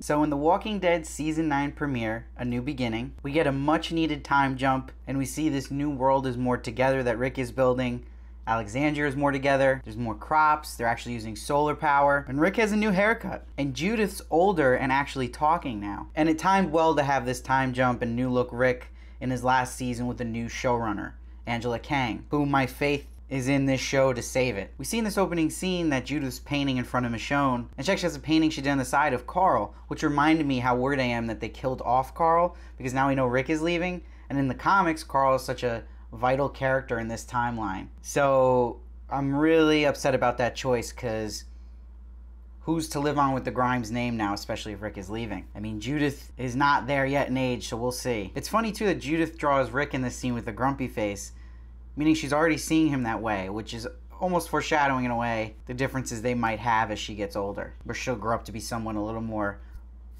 So in the Walking Dead Season 9 premiere, A New Beginning, we get a much needed time jump and we see this new world is more together that Rick is building. Alexandria is more together, there's more crops, they're actually using solar power, and Rick has a new haircut. And Judith's older and actually talking now. And it timed well to have this time jump and new look Rick in his last season with a new showrunner, Angela Kang, whom my faith is in this show to save it. We see in this opening scene that Judith's painting in front of Michonne, and she actually has a painting she did on the side of Carl, which reminded me how worried I am that they killed off Carl, because now we know Rick is leaving, and in the comics, Carl is such a vital character in this timeline. So I'm really upset about that choice, because who's to live on with the Grimes name now, especially if Rick is leaving? I mean, Judith is not there yet in age, so we'll see. It's funny too that Judith draws Rick in this scene with a grumpy face, meaning she's already seeing him that way, which is almost foreshadowing in a way the differences they might have as she gets older, where she'll grow up to be someone a little more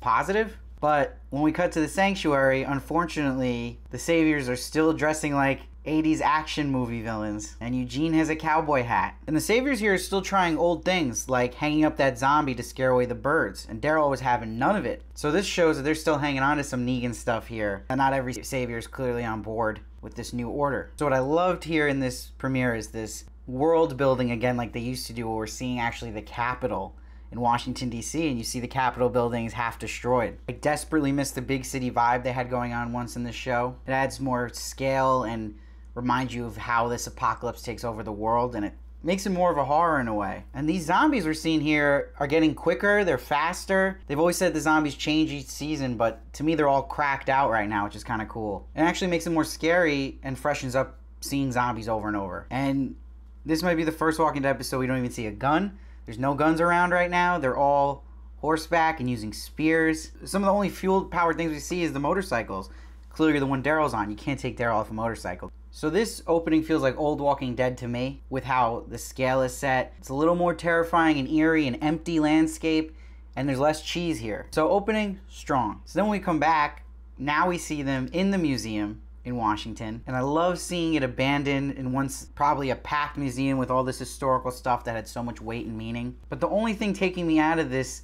positive. But when we cut to the sanctuary, unfortunately, the saviors are still dressing like 80s action movie villains, and Eugene has a cowboy hat. And the saviors here are still trying old things, like hanging up that zombie to scare away the birds, and Daryl was having none of it. So this shows that they're still hanging on to some Negan stuff here, and not every savior is clearly on board with this new order. So what I loved here in this premiere is this world building again, like they used to do, where we're seeing actually the Capitol in Washington D.C. and you see the Capitol buildings half destroyed. I desperately miss the big city vibe they had going on once in this show. It adds more scale and reminds you of how this apocalypse takes over the world, and it makes it more of a horror in a way. And these zombies we're seeing here are getting quicker, they're faster. They've always said the zombies change each season, but to me they're all cracked out right now, which is kind of cool. It actually makes it more scary and freshens up seeing zombies over and over. And this might be the first Walking Dead episode we don't even see a gun. There's no guns around right now. They're all horseback and using spears. Some of the only fuel-powered things we see is the motorcycles. Clearly the one Daryl's on. You can't take Daryl off a motorcycle. So this opening feels like old Walking Dead to me, with how the scale is set. It's a little more terrifying and eerie, an empty landscape, and there's less cheese here. So opening, strong. So then when we come back, now we see them in the museum in Washington, and I love seeing it abandoned in once probably a packed museum with all this historical stuff that had so much weight and meaning. But the only thing taking me out of this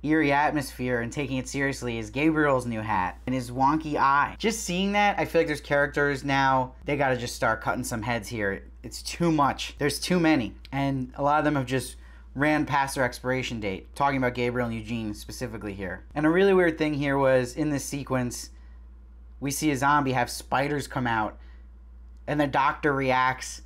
eerie atmosphere and taking it seriously is Gabriel's new hat and his wonky eye. Just seeing that, I feel like there's characters now, they gotta just start cutting some heads here. It's too much. There's too many. And a lot of them have just ran past their expiration date. Talking about Gabriel and Eugene specifically here. And a really weird thing here was, in this sequence, we see a zombie have spiders come out, and the doctor reacts,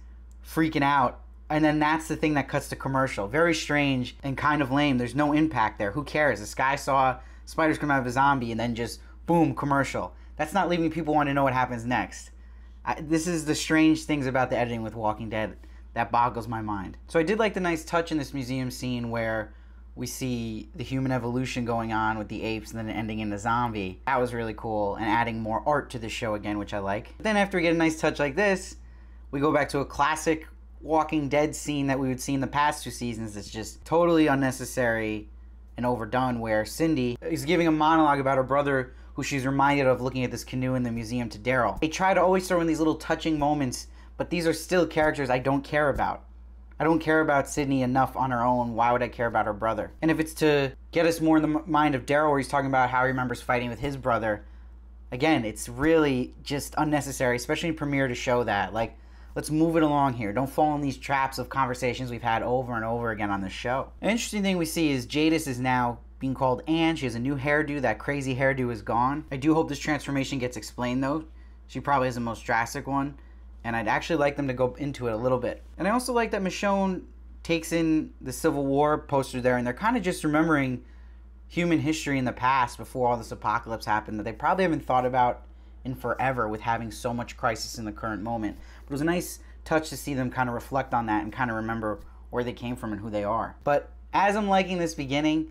freaking out, and then that's the thing that cuts to commercial. Very strange and kind of lame. There's no impact there. Who cares? This guy saw spiders come out of a zombie and then just, boom, commercial. That's not leaving people want to know what happens next. This is the strange things about the editing with Walking Dead that boggles my mind. So I did like the nice touch in this museum scene where we see the human evolution going on with the apes and then ending in the zombie. That was really cool, and adding more art to the show again, which I like. But then after we get a nice touch like this, we go back to a classic Walking Dead scene that we would see in the past 2 seasons. It's just totally unnecessary and overdone, where Cindy is giving a monologue about her brother who she's reminded of looking at this canoe in the museum to Daryl. They try to always throw in these little touching moments, but these are still characters I don't care about. I don't care about Sydney enough on her own. Why would I care about her brother? And if it's to get us more in the mind of Daryl, where he's talking about how he remembers fighting with his brother, again, it's really just unnecessary, especially in premiere, to show that. Like, let's move it along here. Don't fall in these traps of conversations we've had over and over again on this show. An interesting thing we see is Jadis is now being called Anne. She has a new hairdo. That crazy hairdo is gone. I do hope this transformation gets explained, though. She probably has the most drastic one, and I'd actually like them to go into it a little bit. And I also like that Michonne takes in the Civil War poster there, and they're kind of just remembering human history in the past before all this apocalypse happened that they probably haven't thought about in forever, with having so much crisis in the current moment. But it was a nice touch to see them kind of reflect on that and kind of remember where they came from and who they are. But as I'm liking this beginning,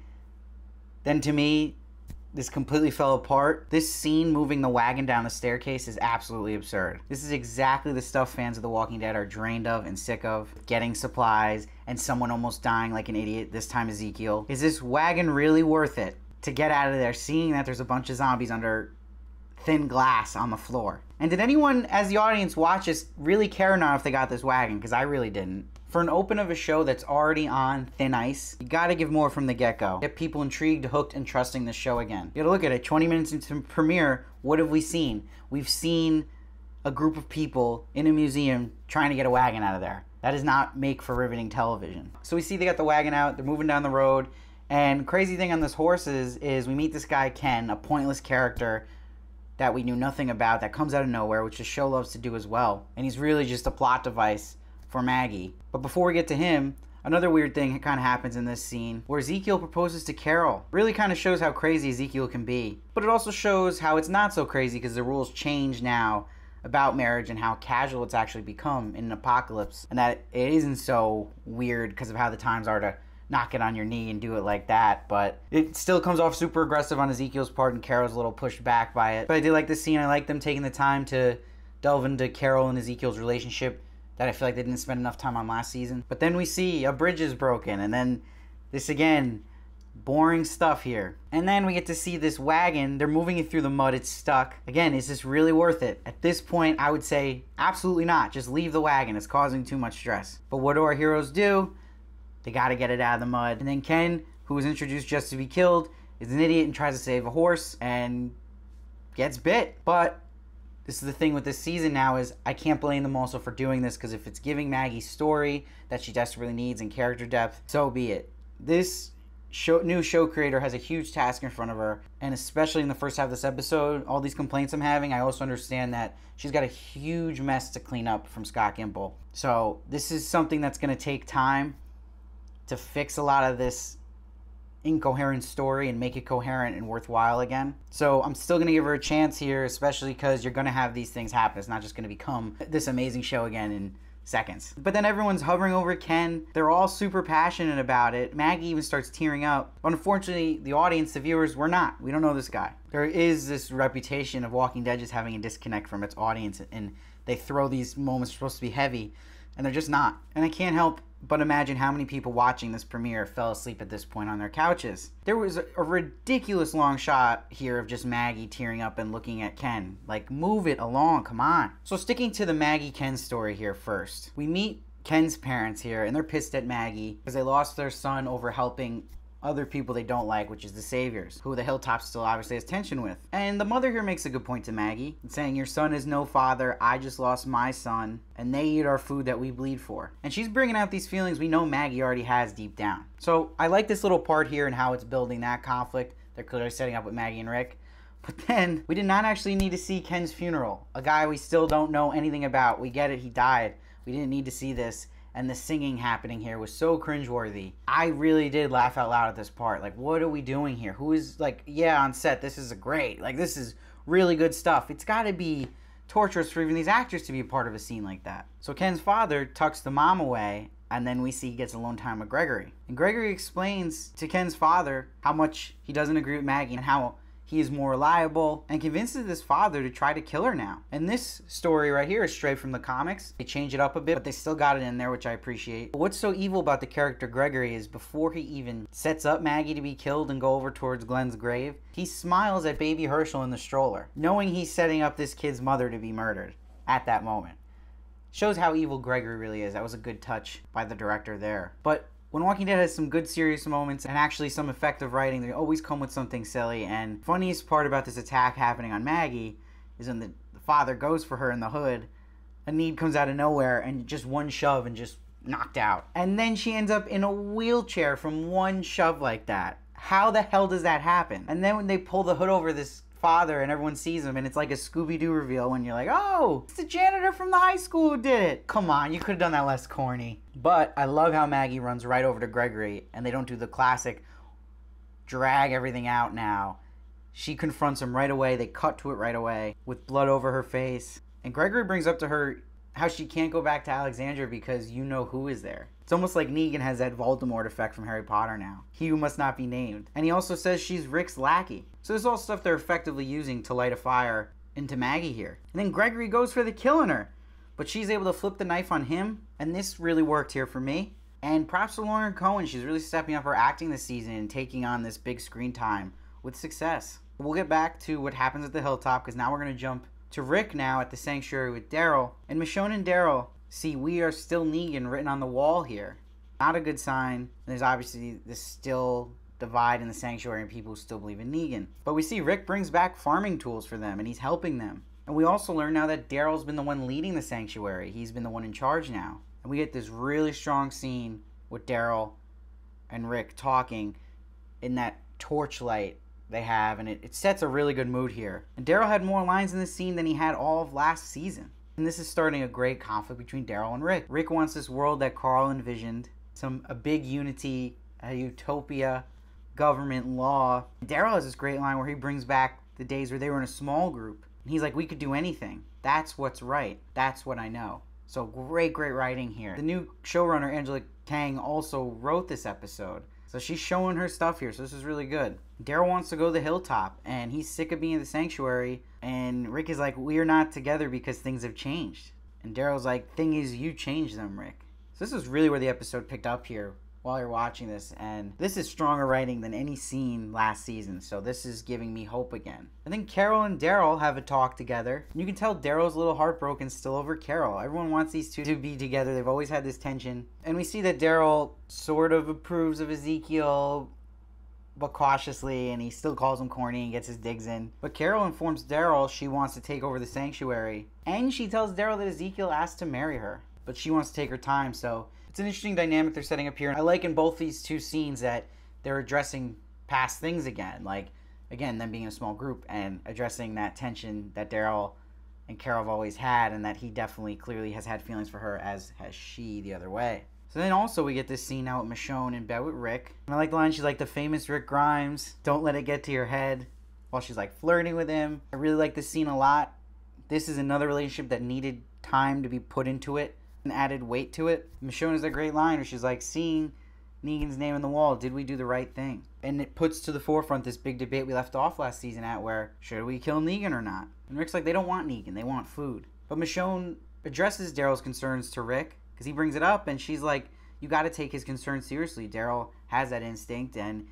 then to me, this completely fell apart. This scene moving the wagon down the staircase is absolutely absurd. This is exactly the stuff fans of The Walking Dead are drained of and sick of. Getting supplies and someone almost dying like an idiot, this time Ezekiel. Is this wagon really worth it to get out of there, seeing that there's a bunch of zombies under thin glass on the floor? And did anyone, as the audience, watch this really care enough if they got this wagon? Because I really didn't. For an open of a show that's already on thin ice, you gotta give more from the get-go. Get people intrigued, hooked, and trusting the show again. You gotta look at it, 20 minutes into premiere, what have we seen? We've seen a group of people in a museum trying to get a wagon out of there. That does not make for riveting television. So we see they got the wagon out, they're moving down the road, and crazy thing on this horse is we meet this guy Ken, a pointless character that we knew nothing about, that comes out of nowhere, which the show loves to do as well. And he's really just a plot device for Maggie. But before we get to him, another weird thing kind of happens in this scene where Ezekiel proposes to Carol. Really kind of shows how crazy Ezekiel can be. But it also shows how it's not so crazy because the rules change now about marriage and how casual it's actually become in an apocalypse. And that it isn't so weird because of how the times are to knock it on your knee and do it like that. But it still comes off super aggressive on Ezekiel's part, and Carol's a little pushed back by it. But I did like this scene. I like them taking the time to delve into Carol and Ezekiel's relationship that I feel like they didn't spend enough time on last season. But then we see a bridge is broken, and then this again, boring stuff here. And then we get to see this wagon. They're moving it through the mud. It's stuck. Again, is this really worth it? At this point, I would say absolutely not. Just leave the wagon. It's causing too much stress. But what do our heroes do? They got to get it out of the mud. And then Ken, who was introduced just to be killed, is an idiot and tries to save a horse and gets bit. But this is the thing with this season now is I can't blame them also for doing this, because if it's giving Maggie's story that she desperately needs and character depth, so be it. This new show creator has a huge task in front of her, and especially in the first half of this episode, all these complaints I'm having, I also understand that she's got a huge mess to clean up from Scott Gimple. So this is something that's going to take time to fix a lot of this incoherent story and make it coherent and worthwhile again. So I'm still going to give her a chance here, especially because you're going to have these things happen. It's not just going to become this amazing show again in seconds. But then everyone's hovering over Ken. They're all super passionate about it. Maggie even starts tearing up. But unfortunately, the audience, the viewers, we're not. We don't know this guy. There is this reputation of Walking Dead just having a disconnect from its audience, and they throw these moments supposed to be heavy, and they're just not. And I can't help but imagine how many people watching this premiere fell asleep at this point on their couches. There was a ridiculous long shot here of just Maggie tearing up and looking at Ken. Like, move it along, come on. So sticking to the Maggie-Ken story here first. We meet Ken's parents here, and they're pissed at Maggie because they lost their son over helping other people they don't like, which is the Saviors, who the Hilltop still obviously has tension with. And the mother here makes a good point to Maggie, saying, your son is no father, I just lost my son, and they eat our food that we bleed for. And she's bringing out these feelings we know Maggie already has deep down. So I like this little part here and how it's building that conflict. They're clearly setting up with Maggie and Rick. But then we did not actually need to see Ken's funeral, a guy we still don't know anything about. We get it, he died. We didn't need to see this. And the singing happening here was so cringeworthy. I really did laugh out loud at this part. Like, what are we doing here? Who is, like, yeah, on set, this is great. Like, this is really good stuff. It's got to be torturous for even these actors to be a part of a scene like that. So Ken's father tucks the mom away, and then we see he gets alone time with Gregory. And Gregory explains to Ken's father how much he doesn't agree with Maggie and how he is more reliable, and convinces his father to try to kill her now. And this story right here is straight from the comics. They change it up a bit, but they still got it in there, which I appreciate. But what's so evil about the character Gregory is before he even sets up Maggie to be killed and go over towards Glenn's grave, he smiles at baby Herschel in the stroller, knowing he's setting up this kid's mother to be murdered at that moment. Shows how evil Gregory really is. That was a good touch by the director there. But when Walking Dead has some good serious moments and actually some effective writing, they always come with something silly. And funniest part about this attack happening on Maggie is when the father goes for her in the hood, a need comes out of nowhere and just one shove and just knocked out. And then she ends up in a wheelchair from one shove like that. How the hell does that happen? And then when they pull the hood over this father and everyone sees him and it's like a Scooby-Doo reveal when you're like, oh, it's the janitor from the high school who did it. Come on, you could have done that less corny. But I love how Maggie runs right over to Gregory and they don't do the classic drag everything out now. She confronts him right away. They cut to it right away with blood over her face. And Gregory brings up to her how she can't go back to Alexandria because you know who is there. It's almost like Negan has that Voldemort effect from Harry Potter now. He who must not be named. And he also says she's Rick's lackey. So this is all stuff they're effectively using to light a fire into Maggie here. And then Gregory goes for the killing her. But she's able to flip the knife on him. And this really worked here for me. And props to Lauren Cohen. She's really stepping up her acting this season and taking on this big screen time with success. We'll get back to what happens at the Hilltop because now we're going to jump to Rick now at the Sanctuary with Daryl. And Michonne and Daryl See, we are still Negan written on the wall here. Not a good sign. There's obviously this still divide in the sanctuary and people who still believe in Negan. But we see Rick brings back farming tools for them and he's helping them. And we also learn now that Daryl's been the one leading the sanctuary. He's been the one in charge now. And we get this really strong scene with Daryl and Rick talking in that torchlight they have, and it sets a really good mood here. And Daryl had more lines in this scene than he had all of last season. And this is starting a great conflict between Daryl and Rick. Rick wants this world that Carl envisioned, a big unity, a utopia, government, law. Daryl has this great line where he brings back the days where they were in a small group. And he's like, we could do anything. That's what's right. That's what I know. So great writing here. The new showrunner, Angela Kang, also wrote this episode. So she's showing her stuff here, so this is really good. Daryl wants to go to the hilltop, and he's sick of being in the sanctuary. And Rick is like, we are not together because things have changed. And Daryl's like, thing is, you changed them, Rick. So this is really where the episode picked up here while you're watching this. And this is stronger writing than any scene last season. So this is giving me hope again. I think Carol and Daryl have a talk together. You can tell Daryl's a little heartbroken still over Carol. Everyone wants these two to be together. They've always had this tension. And we see that Daryl sort of approves of Ezekiel, but cautiously, and he still calls him corny and gets his digs in. But Carol informs Daryl she wants to take over the sanctuary. And she tells Daryl that Ezekiel asked to marry her, but she wants to take her time. So it's an interesting dynamic they're setting up here. I like in both these two scenes that they're addressing past things again. Like, again, them being in a small group and addressing that tension that Daryl and Carol have always had, and that he definitely clearly has had feelings for her, as has she the other way. So then also we get this scene now with Michonne in bed with Rick. And I like the line, she's like, the famous Rick Grimes, don't let it get to your head, while she's like flirting with him. I really like this scene a lot. This is another relationship that needed time to be put into it and added weight to it. Michonne has a great line where she's like, seeing Negan's name on the wall, did we do the right thing? And it puts to the forefront this big debate we left off last season at, where should we kill Negan or not? And Rick's like, they don't want Negan, they want food. But Michonne addresses Daryl's concerns to Rick, because he brings it up, and she's like, you got to take his concerns seriously. Daryl has that instinct, and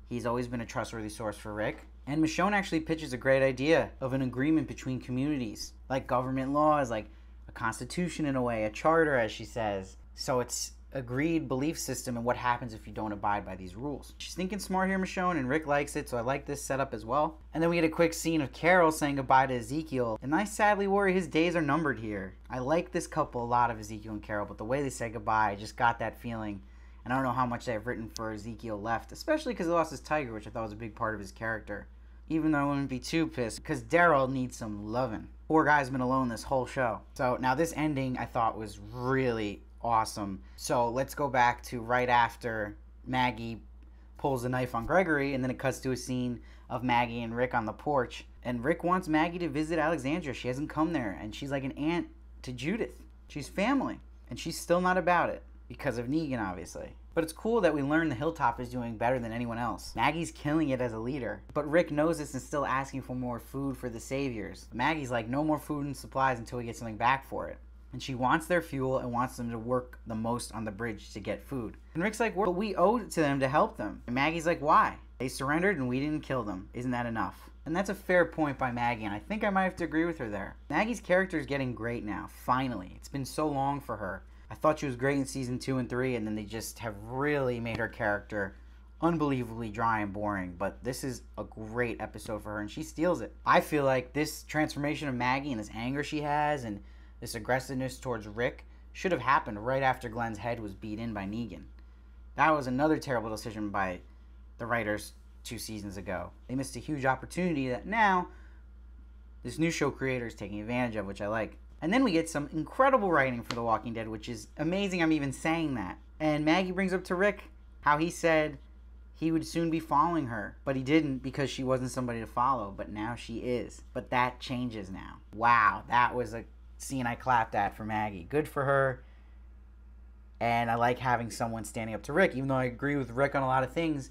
he's always been a trustworthy source for Rick. And Michonne actually pitches a great idea of an agreement between communities, like government laws, like a constitution in a way, a charter, as she says. So it's agreed belief system and what happens if you don't abide by these rules. She's thinking smart here, Michonne, and Rick likes it, so I like this setup as well. And then we get a quick scene of Carol saying goodbye to Ezekiel, and I sadly worry his days are numbered here. I like this couple a lot, of Ezekiel and Carol, but the way they say goodbye, I just got that feeling. And I don't know how much they've written for Ezekiel left, especially because he lost his tiger, which I thought was a big part of his character. Even though I wouldn't be too pissed, because Daryl needs some loving. Poor guy's been alone this whole show. So now this ending I thought was really awesome. So let's go back to right after Maggie pulls the knife on Gregory, and then it cuts to a scene of Maggie and Rick on the porch. And Rick wants Maggie to visit Alexandria. She hasn't come there, and she's like an aunt to Judith. She's family, and she's still not about it because of Negan, obviously. But it's cool that we learn the Hilltop is doing better than anyone else. Maggie's killing it as a leader, but Rick knows this and still asking for more food for the Saviors. Maggie's like, no more food and supplies until we get something back for it. And she wants their fuel and wants them to work the most on the bridge to get food. And Rick's like, but we owe it to them to help them. And Maggie's like, why? They surrendered and we didn't kill them. Isn't that enough? And that's a fair point by Maggie, and I think I might have to agree with her there. Maggie's character is getting great now, finally. It's been so long for her. I thought she was great in season 2 and 3, and then they just have really made her character unbelievably dry and boring. But this is a great episode for her, and she steals it. I feel like this transformation of Maggie and this anger she has and this aggressiveness towards Rick should have happened right after Glenn's head was beat in by Negan. That was another terrible decision by the writers 2 seasons ago. They missed a huge opportunity that now this new show creator is taking advantage of, which I like. And then we get some incredible writing for The Walking Dead, which is amazing I'm even saying that. And Maggie brings up to Rick how he said he would soon be following her, but he didn't because she wasn't somebody to follow, but now she is. But that changes now. Wow, that was a scene I clapped at for Maggie. Good for her. And I like having someone standing up to Rick, even though I agree with Rick on a lot of things.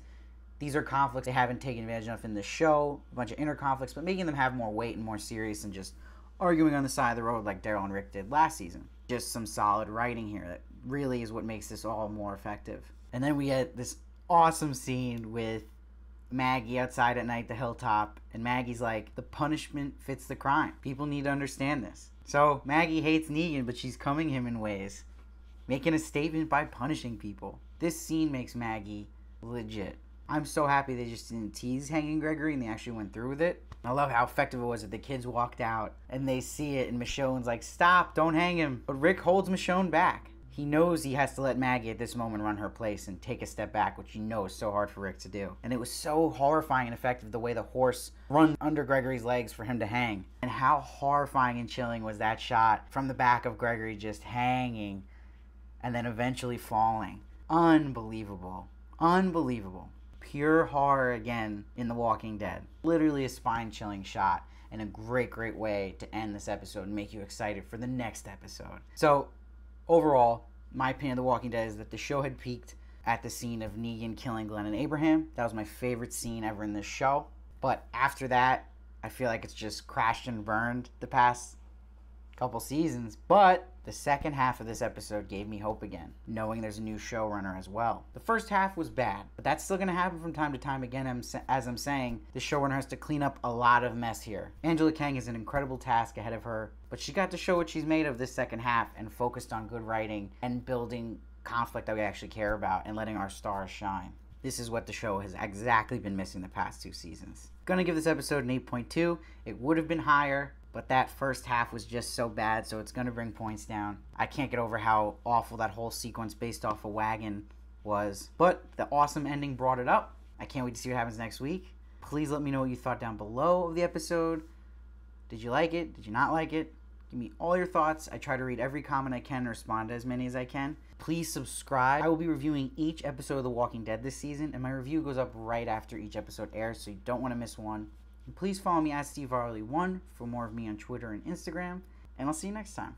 These are conflicts they haven't taken advantage of in the show, a bunch of inner conflicts, but making them have more weight and more serious than just arguing on the side of the road like Daryl and Rick did last season. Just some solid writing here that really is what makes this all more effective. And then we get this awesome scene with Maggie outside at night, the hilltop, and Maggie's like, the punishment fits the crime. People need to understand this. So Maggie hates Negan, but she's coming him in ways, making a statement by punishing people. This scene makes Maggie legit. I'm so happy they just didn't tease hanging Gregory and they actually went through with it. I love how effective it was that the kids walked out and they see it and Michonne's like, stop, don't hang him. But Rick holds Michonne back. He knows he has to let Maggie at this moment run her place and take a step back, which you know is so hard for Rick to do. And it was so horrifying and effective the way the horse runs under Gregory's legs for him to hang. And how horrifying and chilling was that shot from the back of Gregory just hanging and then eventually falling. Unbelievable. Unbelievable. Pure horror again in The Walking Dead. Literally a spine-chilling shot and a great, great way to end this episode and make you excited for the next episode. So, overall, my opinion of The Walking Dead is that the show had peaked at the scene of Negan killing Glenn and Abraham. That was my favorite scene ever in this show. But after that, I feel like it's just crashed and burned the past couple seasons. But the second half of this episode gave me hope again, knowing there's a new showrunner as well. The first half was bad, but that's still going to happen from time to time again. As I'm saying, the showrunner has to clean up a lot of mess here. Angela Kang has an incredible task ahead of her, but she got to show what she's made of this second half and focused on good writing and building conflict that we actually care about and letting our stars shine. This is what the show has exactly been missing the past 2 seasons. Gonna give this episode an 8.2. It would have been higher, but that first half was just so bad, so it's gonna bring points down. I can't get over how awful that whole sequence based off a wagon was, but the awesome ending brought it up. I can't wait to see what happens next week. Please let me know what you thought down below of the episode. Did you like it? Did you not like it? Give me all your thoughts. I try to read every comment I can and respond to as many as I can. Please subscribe. I will be reviewing each episode of The Walking Dead this season, and my review goes up right after each episode airs, so you don't want to miss one. And please follow me at SteveVarley1 for more of me on Twitter and Instagram, and I'll see you next time.